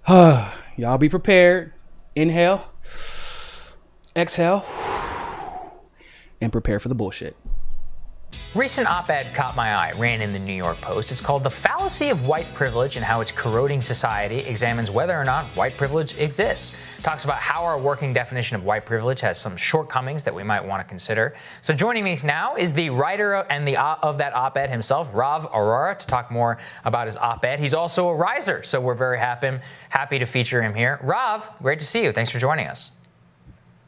Y'all be prepared. Inhale, exhale, and prepare for the bullshit. Recent op-ed caught my eye, ran in the New York Post. It's called The Fallacy of White Privilege and How It's Corroding Society, examines whether or not white privilege exists. Talks about how our working definition of white privilege has some shortcomings that we might want to consider. So joining me now is the writer and of that op-ed himself, Rav Aurora, to talk more about his op-ed. He's also a riser, so we're very happy to feature him here. Rav, great to see you. Thanks for joining us.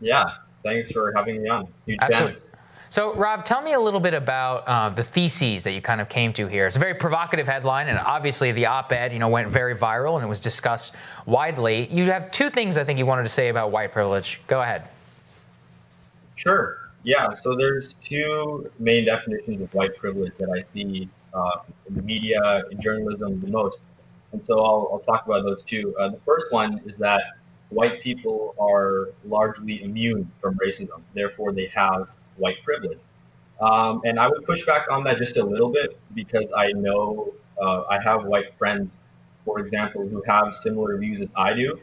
Yeah, thanks for having me on. Huge Absolutely. fan. So, Rob, tell me a little bit about the theses that you kind of came to here. It's a very provocative headline, and obviously the op-ed, went very viral and it was discussed widely. You have two things I think you wanted to say about white privilege. Go ahead. Sure. Yeah. So there's two main definitions of white privilege that I see in the media, in journalism, the most. And so I'll talk about those two. The first one is that white people are largely immune from racism. Therefore, they have white privilege. And I would push back on that just a little bit because I know I have white friends, for example, who have similar views as I do,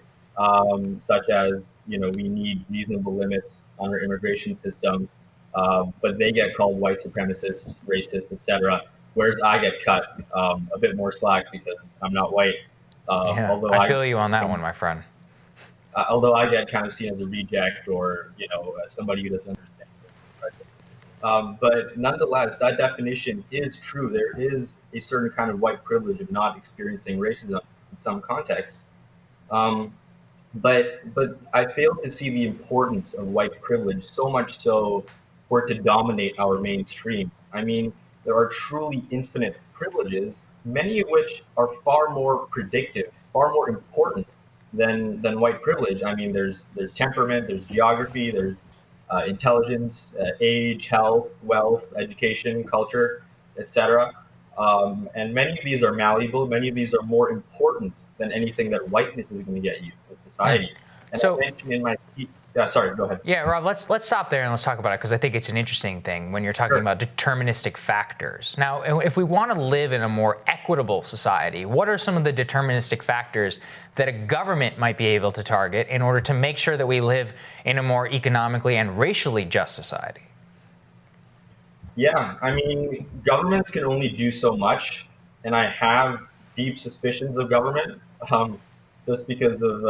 such as, we need reasonable limits on our immigration system, but they get called white supremacists, racists, etc. Whereas I get cut a bit more slack because I'm not white. Although I feel you on that one, my friend. Although I get kind of seen as a reject or, somebody who doesn't understand. But nonetheless, that definition is true. There is a certain kind of white privilege of not experiencing racism in some contexts. But I fail to see the importance of white privilege, so much so for it to dominate our mainstream. I mean, there are truly infinite privileges, many of which are far more predictive, far more important than white privilege. I mean, there's temperament, there's geography, there's intelligence, age, health, wealth, education, culture, etc. And many of these are malleable. Many of these are more important than anything that whiteness is going to get you in society. And So, I mentioned in my sorry, go ahead. Yeah, Rob, let's stop there and let's talk about it because I think it's an interesting thing when you're talking about deterministic factors. Now, if we want to live in a more equitable society, what are some of the deterministic factors that a government might be able to target in order to make sure that we live in a more economically and racially just society? Yeah, I mean, governments can only do so much, and I have deep suspicions of government, just because of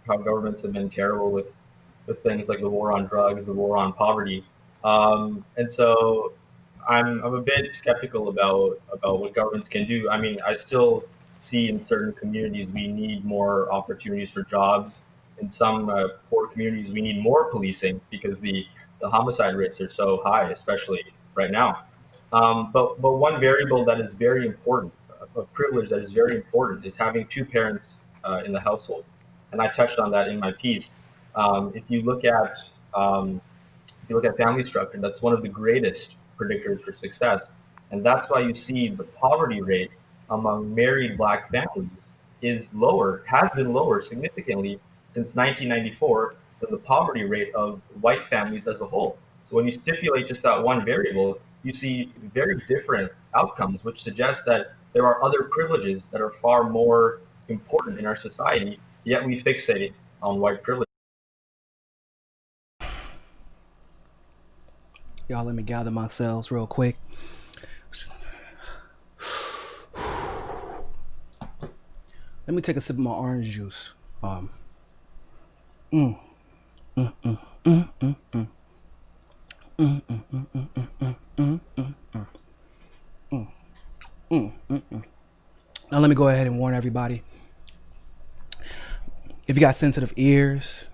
how governments have been terrible with things like the war on drugs, the war on poverty, and so I'm a bit skeptical about what governments can do. I mean, I still see in certain communities we need more opportunities for jobs. In some poor communities, we need more policing because the homicide rates are so high, especially right now. But one variable that is very important, a privilege that is very important, is having two parents in the household, and I touched on that in my piece. If you look at family structure, that's one of the greatest predictors for success, and that's why you see the poverty rate among married Black families is lower, has been lower significantly since 1994 than the poverty rate of white families as a whole. So when you stipulate just that one variable, you see very different outcomes, which suggests that there are other privileges that are far more important in our society, yet we fixate on white privilege. Y'all, let me gather myself real quick. Let me take a sip of my orange juice. Now let me go ahead and warn everybody. If you got sensitive ears,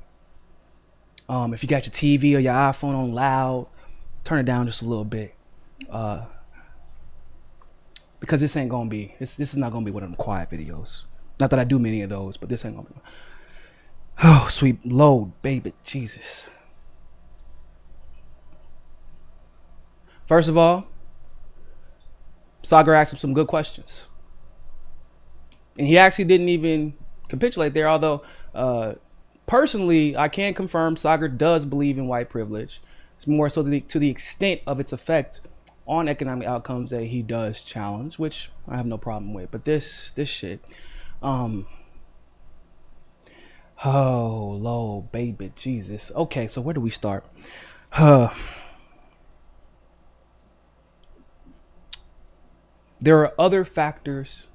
if you got your TV or your iPhone on loud, turn it down just a little bit. Because this ain't gonna be, this is not gonna be one of them quiet videos. Not that I do many of those, but this ain't gonna be. Oh, sweet Lord, baby, Jesus. First of all, Sagar asked him some good questions. And he actually didn't even capitulate there, although personally, I can confirm Sagar does believe in white privilege. It's more so to the extent of its effect on economic outcomes that he does challenge, which I have no problem with. But this shit, Oh, Lord, baby, Jesus. Okay, so where do we start? There are other factors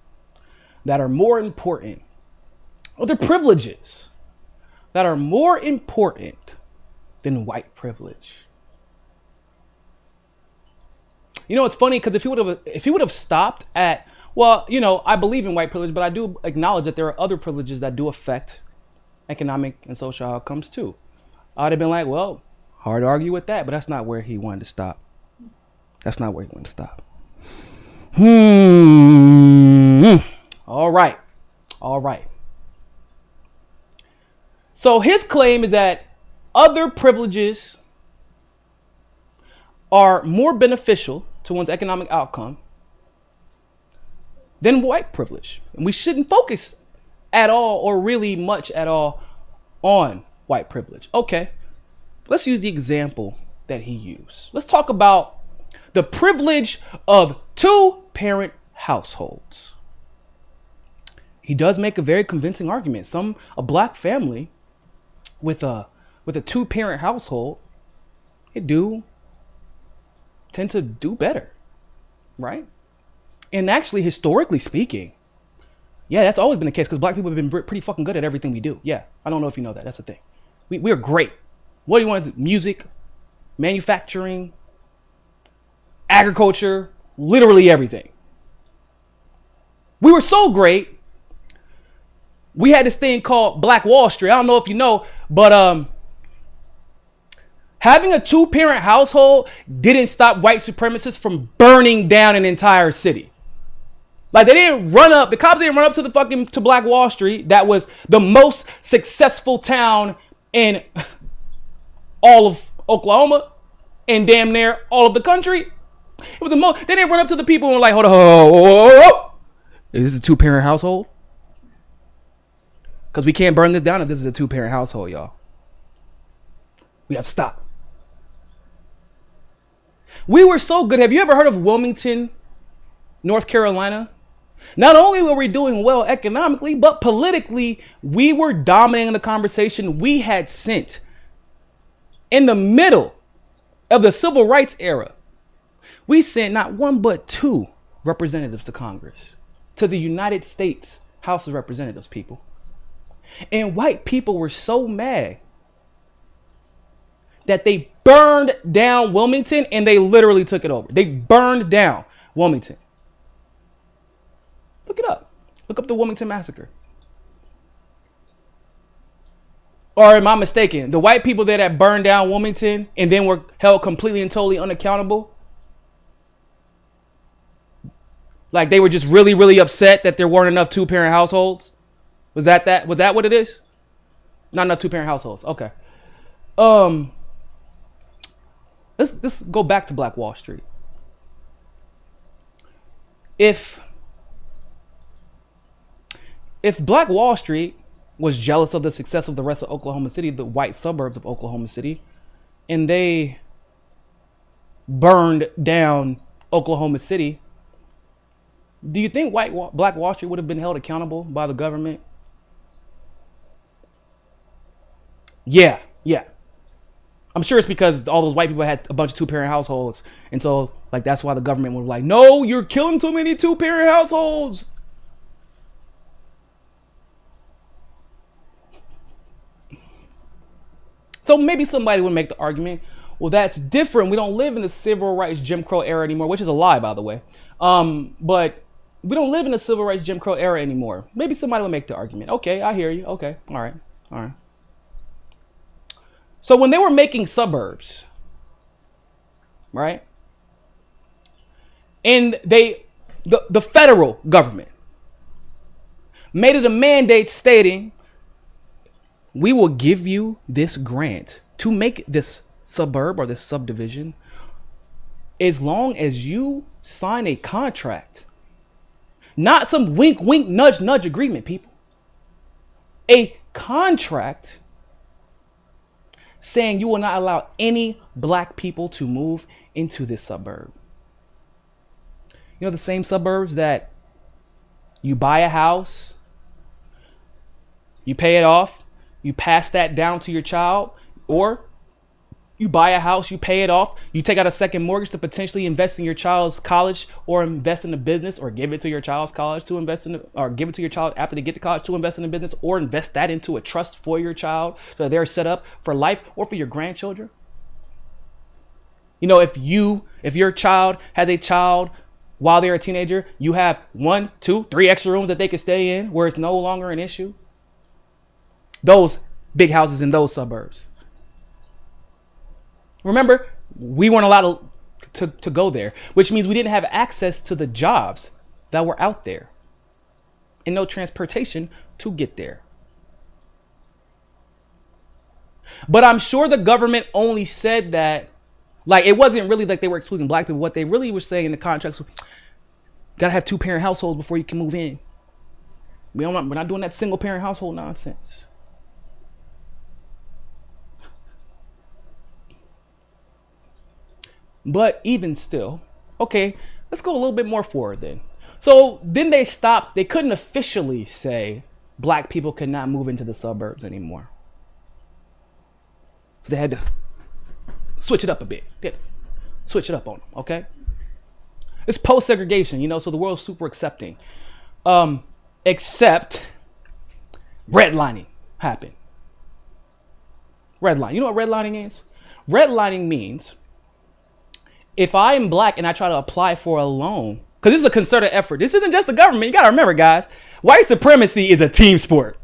that are more important, other privileges that are more important than white privilege. You know, it's funny because if he would have stopped at, well, you know, I believe in white privilege, but I do acknowledge that there are other privileges that do affect economic and social outcomes too. I'd have been like, well, hard to argue with that, but that's not where he wanted to stop. That's not where he wanted to stop. All right. All right. So his claim is that other privileges are more beneficial to one's economic outcome than white privilege. And we shouldn't focus at all or really much at all on white privilege. Okay, let's use the example that he used. Let's talk about the privilege of two-parent households. He does make a very convincing argument. A black family with a two-parent household, it do tend to do better, right? And actually, historically speaking, yeah, that's always been the case because black people have been pretty fucking good at everything we do. Yeah, I don't know if you know that. That's the thing. We are great. What do you want to do? Music, manufacturing, agriculture, literally everything. We were so great. We had this thing called Black Wall Street. I don't know if you know, but having a two-parent household didn't stop white supremacists from burning down an entire city. Like, they didn't run up, the cops didn't run up to Black Wall Street. That was the most successful town in all of Oklahoma and damn near all of the country. It was the most, they didn't run up to the people and were like, hold on. Is this a two-parent household? Because we can't burn this down if this is a two-parent household, y'all. We have to stop. We were so good. Have you ever heard of Wilmington, North Carolina? Not only were we doing well economically, but politically, we were dominating the conversation. We had sent, in the middle of the civil rights era, we sent not one but two representatives to Congress, to the United States House of Representatives, people. And white people were so mad that they burned down Wilmington, and they literally took it over. They burned down Wilmington. Look it up. Look up the Wilmington Massacre. Or am I mistaken? The white people there that burned down Wilmington and then were held completely and totally unaccountable? Like, they were just really, really upset that there weren't enough two-parent households? Was that what it is? Not enough two-parent households. Okay. Let's go back to Black Wall Street. If Black Wall Street was jealous of the success of the rest of Oklahoma City, the white suburbs of Oklahoma City, and they burned down Oklahoma City, do you think Black Wall Street would have been held accountable by the government? Yeah. I'm sure it's because all those white people had a bunch of two-parent households. And so, like, that's why the government was like, no, you're killing too many two-parent households. So maybe somebody would make the argument, well, that's different. We don't live in the civil rights Jim Crow era anymore, which is a lie, by the way. But we don't live in the civil rights Jim Crow era anymore. Maybe somebody will make the argument. Okay, I hear you. Okay, all right. So when they were making suburbs, right? And the federal government made it a mandate stating, we will give you this grant to make this suburb or this subdivision as long as you sign a contract. Not some wink, wink, nudge, nudge agreement, people. A contract saying you will not allow any black people to move into this suburb. You know, the same suburbs that you buy a house, you pay it off, You pass that down to your child, or you buy a house, you pay it off, you take out a second mortgage to potentially invest in your child's college, or invest in a business, or give it to your child's college to invest in, or give it to your child after they get to college to invest in a business, or invest that into a trust for your child so that they're set up for life or for your grandchildren. You know, if your child has a child while they're a teenager, you have 1, 2, 3 extra rooms that they can stay in where it's no longer an issue. Those big houses in those suburbs. Remember, we weren't allowed to go there, which means we didn't have access to the jobs that were out there and no transportation to get there. But I'm sure the government only said that, like, it wasn't really like they were excluding black people. What they really were saying in the contracts was, gotta have 2-parent households before you can move in. We're not doing that single parent household nonsense. But even still, okay, let's go a little bit more forward then. So then they stopped. They couldn't officially say black people could not move into the suburbs anymore. So they had to switch it up a bit. Switch it up on them, okay? It's post-segregation, you know, so the world's super accepting. Except redlining happened. Redlining. You know what redlining is? Redlining means if I am black and I try to apply for a loan, because this is a concerted effort. This isn't just the government. You got to remember, guys, white supremacy is a team sport.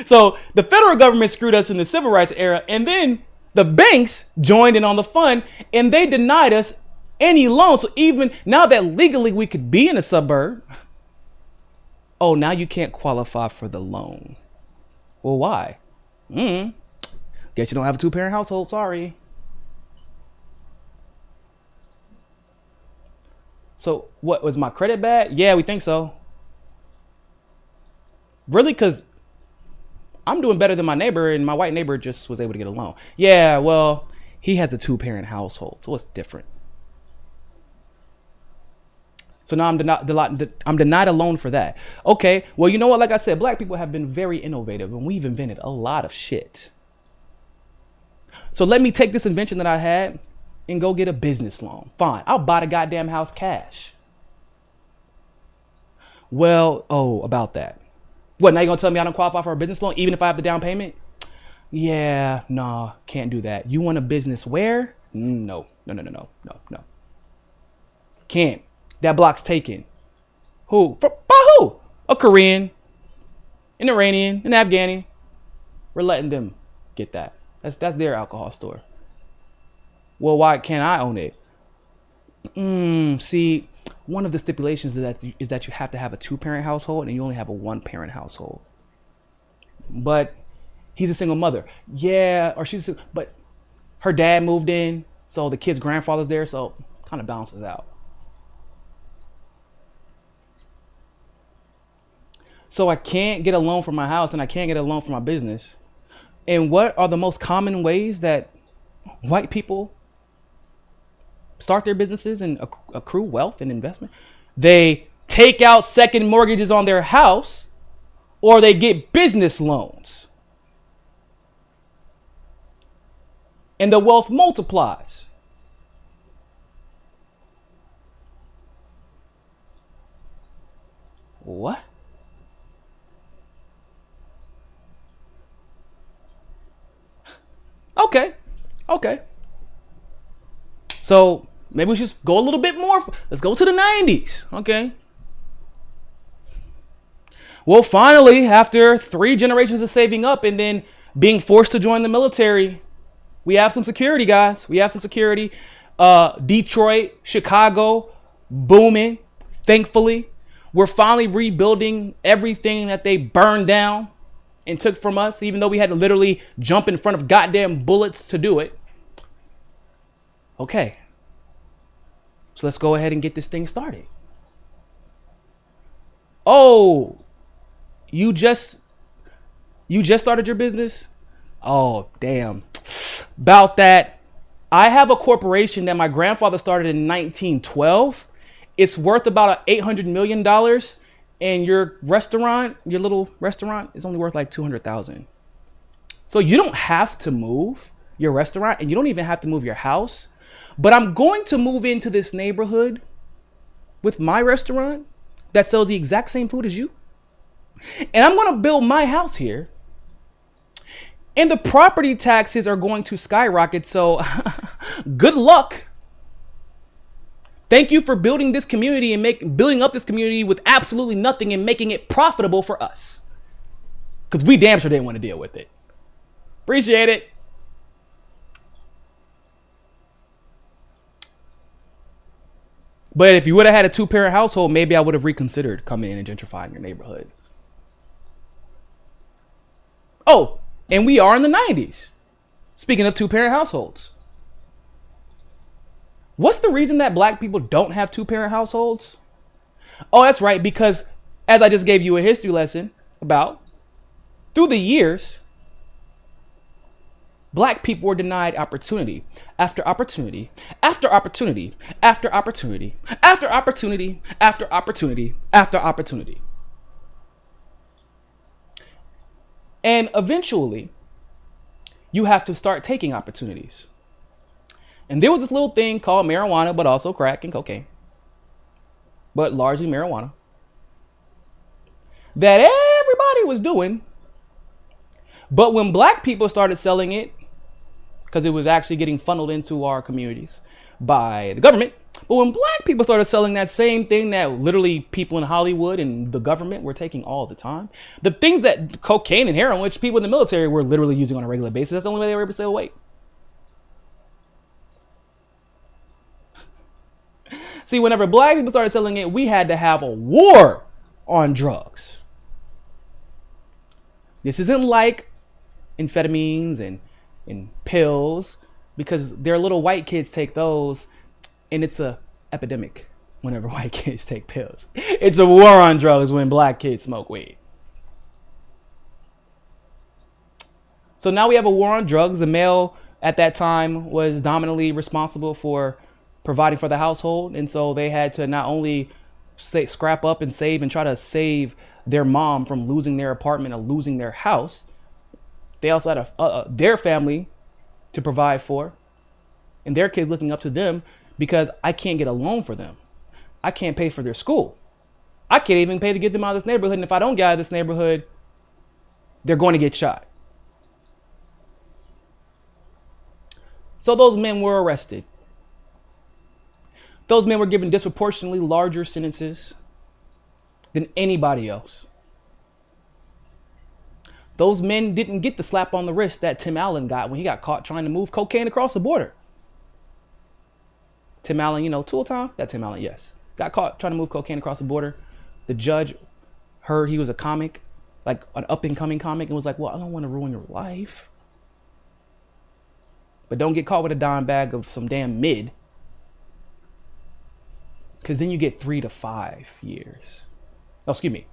So the federal government screwed us in the civil rights era, and then the banks joined in on the fun, and they denied us any loan. So even now that legally we could be in a suburb, oh, now you can't qualify for the loan. Well, why? Guess you don't have a 2-parent household. Sorry. So what, was my credit bad? Yeah, we think so. Really? Because I'm doing better than my neighbor, and my white neighbor just was able to get a loan. Yeah, well, he has a 2-parent household, so it's different. So now I'm denied a loan for that. Okay, well, you know what? Like I said, black people have been very innovative, and we've invented a lot of shit. So let me take this invention that I had and go get a business loan. Fine, I'll buy the goddamn house cash. Well, about that. What, now you're gonna tell me I don't qualify for a business loan even if I have the down payment? Yeah, nah, can't do that. You want a business where? No. Can't. That block's taken. Who? By who? A Korean, an Iranian, an Afghani. We're letting them get that. That's their alcohol store. Well, why can't I own it? See, one of the stipulations is that you have to have a 2-parent household and you only have a 1-parent household. But he's a single mother. Yeah, or but her dad moved in, so the kid's grandfather's there, so kind of balances out. So I can't get a loan for my house and I can't get a loan for my business. And what are the most common ways that white people start their businesses and accrue wealth and investment? They take out second mortgages on their house, or they get business loans. And the wealth multiplies. What? Okay. So maybe we should go a little bit more. Let's go to the 90s. Okay. Well, finally, after 3 generations of saving up and then being forced to join the military, we have some security, guys. We have some security. Detroit, Chicago, booming. Thankfully, we're finally rebuilding everything that they burned down and took from us, even though we had to literally jump in front of goddamn bullets to do it. Okay. So let's go ahead and get this thing started. Oh, you just started your business? Oh, damn. About that, I have a corporation that my grandfather started in 1912. It's worth about $800 million. And your little restaurant is only worth like $200,000. So you don't have to move your restaurant and you don't even have to move your house. But I'm going to move into this neighborhood with my restaurant that sells the exact same food as you. And I'm going to build my house here. And the property taxes are going to skyrocket. So good luck. Thank you for building this community and building up this community with absolutely nothing and making it profitable for us. Because we damn sure didn't want to deal with it. Appreciate it. But if you would have had a 2-parent household, maybe I would have reconsidered coming in and gentrifying your neighborhood. Oh, and we are in the 90s. Speaking of 2-parent households. What's the reason that black people don't have 2-parent households? Oh, that's right. Because as I just gave you a history lesson about, through the years, black people were denied opportunity after opportunity after opportunity after opportunity after opportunity after opportunity after opportunity. And eventually, you have to start taking opportunities. And there was this little thing called marijuana, but also crack and cocaine, but largely marijuana, that everybody was doing. But when black people started selling it, because it was actually getting funneled into our communities by the government. But when black people started selling that same thing that literally people in Hollywood and the government were taking all the time, the things that cocaine and heroin, which people in the military were literally using on a regular basis, that's the only way they were able to stay awake. See, whenever black people started selling it, we had to have a war on drugs. This isn't like amphetamines and pills, because their little white kids take those, and it's a epidemic whenever white kids take pills. It's a war on drugs when black kids smoke weed. So now we have a war on drugs. The male at that time was dominantly responsible for providing for the household, and so they had to not only scrap up and save and try to save their mom from losing their apartment or losing their house. They also had their family to provide for, and their kids looking up to them, because I can't get a loan for them. I can't pay for their school. I can't even pay to get them out of this neighborhood. And if I don't get out of this neighborhood, they're going to get shot. So those men were arrested. Those men were given disproportionately larger sentences than anybody else. Those men didn't get the slap on the wrist that Tim Allen got when he got caught trying to move cocaine across the border. Tim Allen, you know, Tool Time? That Tim Allen, yes. Got caught trying to move cocaine across the border. The judge heard he was a comic, like an up-and-coming comic, and was like, well, I don't want to ruin your life. But don't get caught with a dime bag of some damn mid, because then you get 3 to 5 years. Oh, excuse me.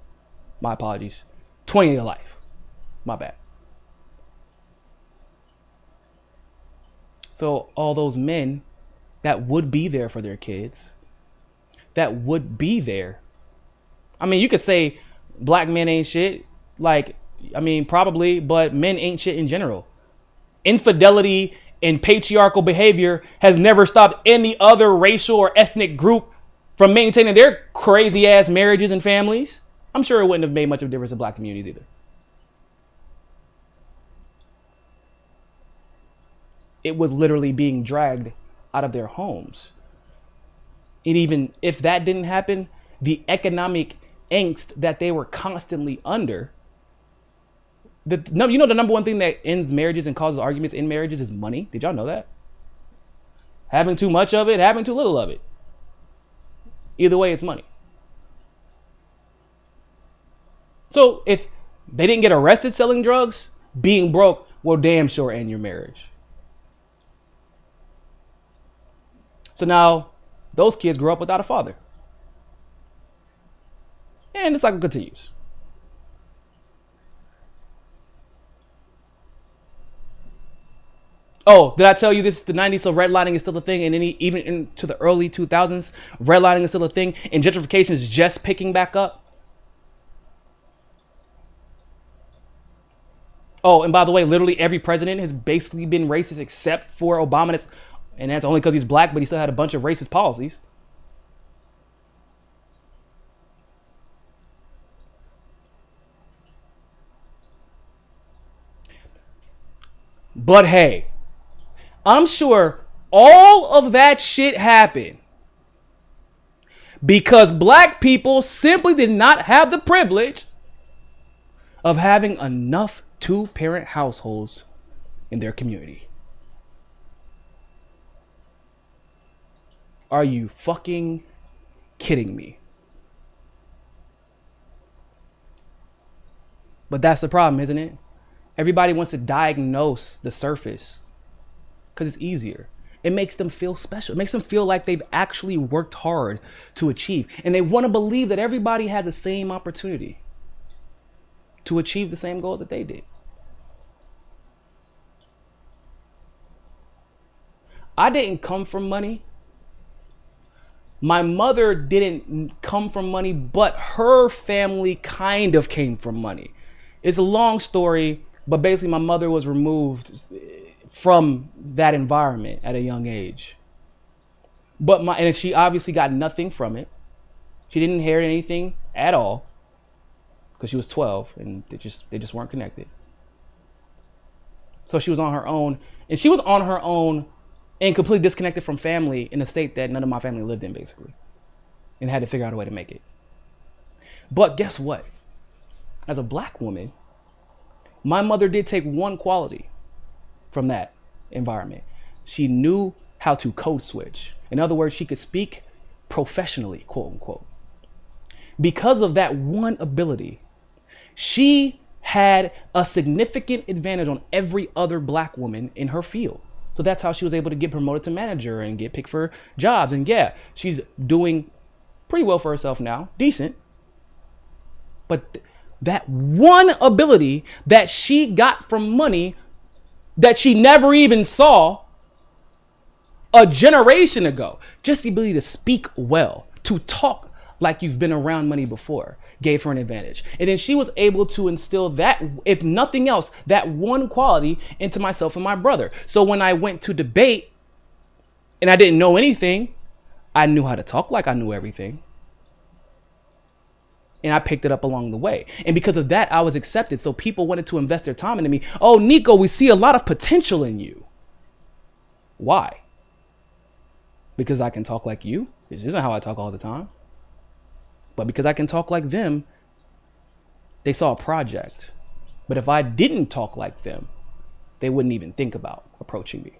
My apologies. 20 to life. My bad. So all those men that would be there for their kids, that would be there. I mean, you could say black men ain't shit. Like, I mean, probably, but men ain't shit in general. Infidelity and patriarchal behavior has never stopped any other racial or ethnic group from maintaining their crazy ass marriages and families. I'm sure it wouldn't have made much of a difference in black communities either. It was literally being dragged out of their homes. And even if that didn't happen, the economic angst that they were constantly under, the number one thing that ends marriages and causes arguments in marriages is money. Did y'all know that? Having too much of it, having too little of it. Either way, it's money. So if they didn't get arrested selling drugs, being broke will damn sure end your marriage. So now those kids grew up without a father. And the cycle continues. Oh, did I tell you this is the 90s, so redlining is still a thing, and then even into the early 2000s, redlining is still a thing, and gentrification is just picking back up? Oh, and by the way, literally every president has basically been racist except for Obama. And that's only because he's black, but he still had a bunch of racist policies. But hey, I'm sure all of that shit happened because black people simply did not have the privilege of having enough two-parent households in their community. Are you fucking kidding me? But that's the problem, isn't it? Everybody wants to diagnose the surface because it's easier. It makes them feel special. It makes them feel like they've actually worked hard to achieve. And they want to believe that everybody has the same opportunity to achieve the same goals that they did. I didn't come from money. My mother didn't come from money, but her family kind of came from money. It's a long story, but basically my mother was removed from that environment at a young age. And she obviously got nothing from it. She didn't inherit anything at all because she was 12 and they just weren't connected. So she was on her own, and she was on her own and completely disconnected from family in a state that none of my family lived in, basically, and had to figure out a way to make it. But guess what? As a black woman, my mother did take one quality from that environment. She knew how to code switch. In other words, she could speak professionally, quote unquote. Because of that one ability, she had a significant advantage on every other black woman in her field. So that's how she was able to get promoted to manager and get picked for jobs. And yeah, she's doing pretty well for herself now, decent. But that one ability that she got from money that she never even saw a generation ago, just the ability to speak well, to talk like you've been around money before, gave her an advantage. And then she was able to instill that, if nothing else, that one quality into myself and my brother. So when I went to debate and I didn't know anything, I knew how to talk like I knew everything. And I picked it up along the way. And because of that, I was accepted. So people wanted to invest their time into me. Oh, Niko, we see a lot of potential in you. Why? Because I can talk like you? This isn't how I talk all the time. But because I can talk like them, they saw a project. But if I didn't talk like them, they wouldn't even think about approaching me.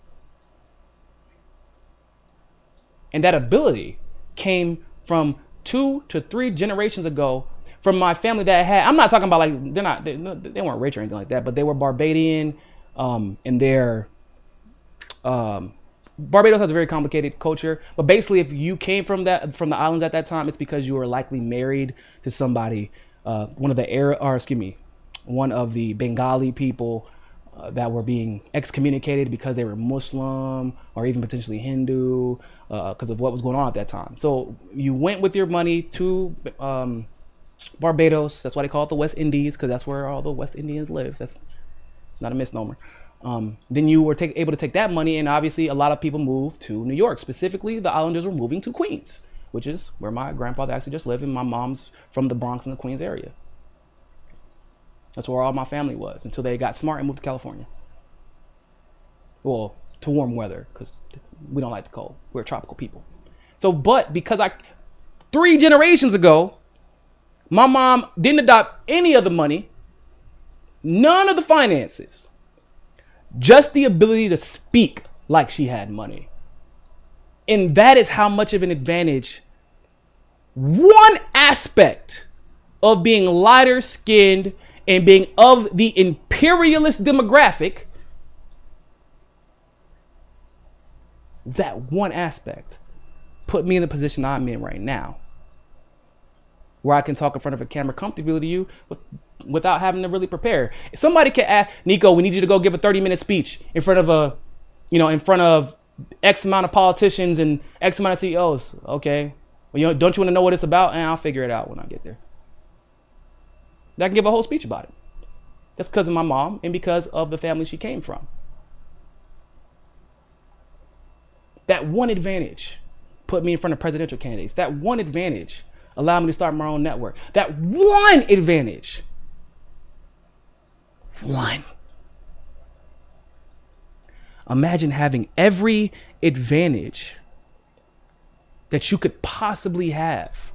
And that ability came from 2 to 3 generations ago from my family that had, I'm not talking about like, they weren't rich or anything like that, but they were Barbadian, and they're, Barbados has a very complicated culture, but basically if you came from the islands at that time, it's because you were likely married to somebody, one of the Bengali people that were being excommunicated because they were Muslim or even potentially Hindu because of what was going on at that time. So you went with your money to Barbados. That's why they call it the West Indies, because that's where all the West Indians live. That's not a misnomer. Then you were able to take that money, and obviously a lot of people moved to New York. Specifically, the Islanders were moving to Queens, which is where my grandfather actually just lived, and my mom's from the Bronx and the Queens area. That's where all my family was until they got smart and moved to California. Well, to warm weather, because we don't like the cold. We're tropical people. So, but because 3 generations ago, my mom didn't adopt any of the money, none of the finances, just the ability to speak like she had money. And that is how much of an advantage one aspect of being lighter skinned and being of the imperialist demographic, that one aspect put me in the position I'm in right now, where I can talk in front of a camera comfortably to you without having to really prepare. If somebody can ask, Niko, we need you to go give a 30-minute speech in front of X amount of politicians and X amount of CEOs. Okay. Well, don't you want to know what it's about? And I'll figure it out when I get there. I can give a whole speech about it. That's because of my mom and because of the family she came from. That one advantage put me in front of presidential candidates. That one advantage allowed me to start my own network. That one advantage. One. Imagine having every advantage that you could possibly have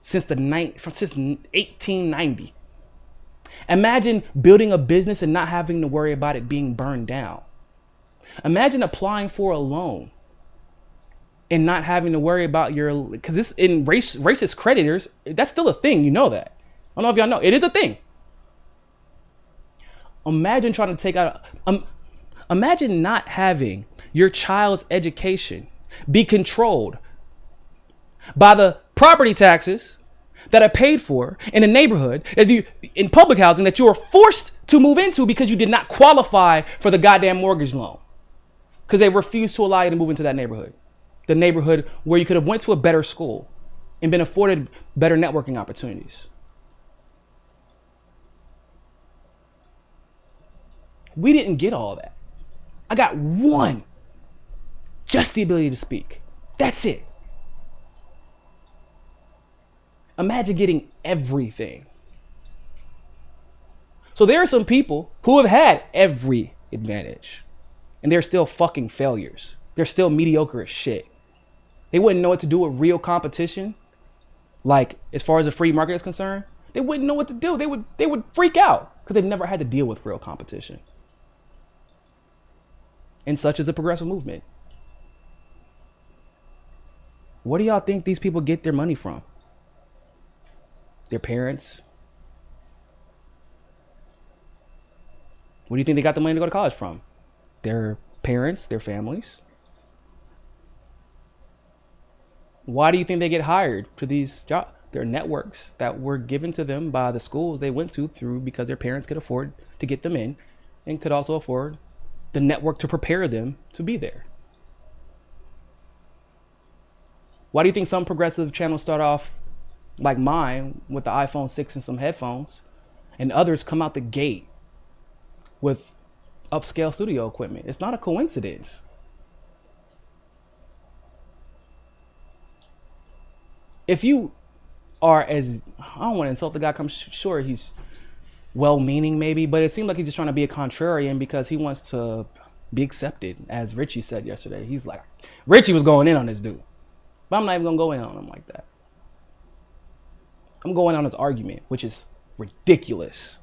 since 1890. Imagine building a business and not having to worry about it being burned down. Imagine applying for a loan and not having to worry about because this in racist creditors, that's still a thing. You know that. I don't know if y'all know. It is a thing. Imagine trying to take out, imagine not having your child's education be controlled by the property taxes that are paid for in a neighborhood, in public housing that you are forced to move into because you did not qualify for the goddamn mortgage loan. Because they refused to allow you to move into that neighborhood. The neighborhood where you could have went to a better school and been afforded better networking opportunities. We didn't get all that. I got one. Just the ability to speak. That's it. Imagine getting everything. So there are some people who have had every advantage and they're still fucking failures. They're still mediocre as shit. They wouldn't know what to do with real competition. Like, as far as the free market is concerned, they wouldn't know what to do. They would freak out because they've never had to deal with real competition. And such is the progressive movement. What do y'all think these people get their money from? Their parents? What do you think they got the money to go to college from? Their parents, their families? Why do you think they get hired to these jobs? Their networks that were given to them by the schools they went to through because their parents could afford to get them in and could also afford the network to prepare them to be there. Why do you think some progressive channels start off like mine with the iPhone 6 and some headphones, and others come out the gate with upscale studio equipment? It's not a coincidence. If you are I don't want to insult the guy, I'm sure he's well-meaning maybe, but it seemed like he's just trying to be a contrarian because he wants to be accepted, as Richie said yesterday. He's like, Richie was going in on this dude, but I'm not even gonna go in on him like that. I'm going on his argument, which is ridiculous.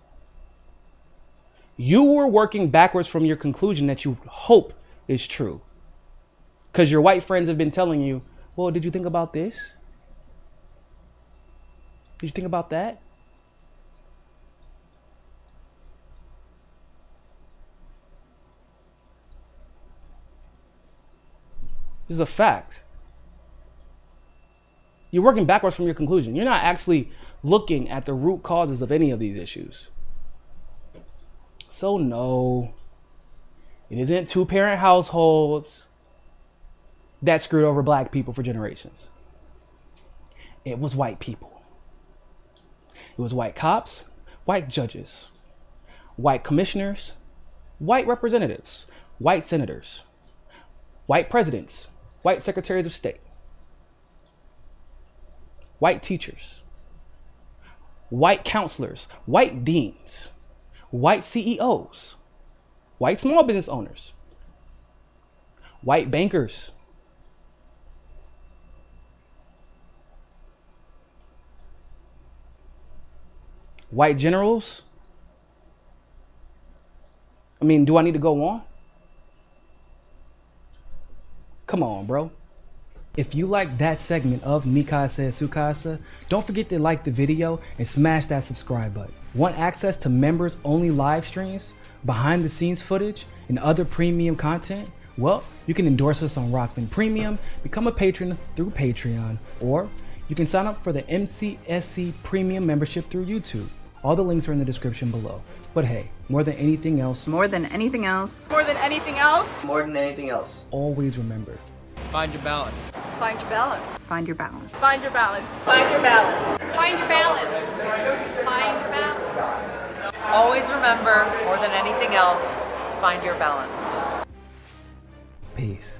You were working backwards from your conclusion that you hope is true, because your white friends have been telling you, well, did you think about this? Did you think about that? This is a fact. You're working backwards from your conclusion. You're not actually looking at the root causes of any of these issues. So no, it isn't two-parent households that screwed over black people for generations. It was white people. It was white cops, white judges, white commissioners, white representatives, white senators, white presidents, white secretaries of state, white teachers, white counselors, white deans, white CEOs, white small business owners, white bankers, white generals. I mean, do I need to go on? Come on, bro. If you like that segment of Mikasa Sukasa, don't forget to like the video and smash that subscribe button. Want access to members only live streams, behind the scenes footage, and other premium content? Well, you can endorse us on Rockfin Premium, become a patron through Patreon, or you can sign up for the MCSC Premium membership through YouTube. All the links are in the description below. But hey, more than anything else, always remember, Find your balance. Find your balance. Find your balance. Find your balance. Find your balance. Find your balance. Find your balance. Always remember, more than anything else, find your balance. Peace.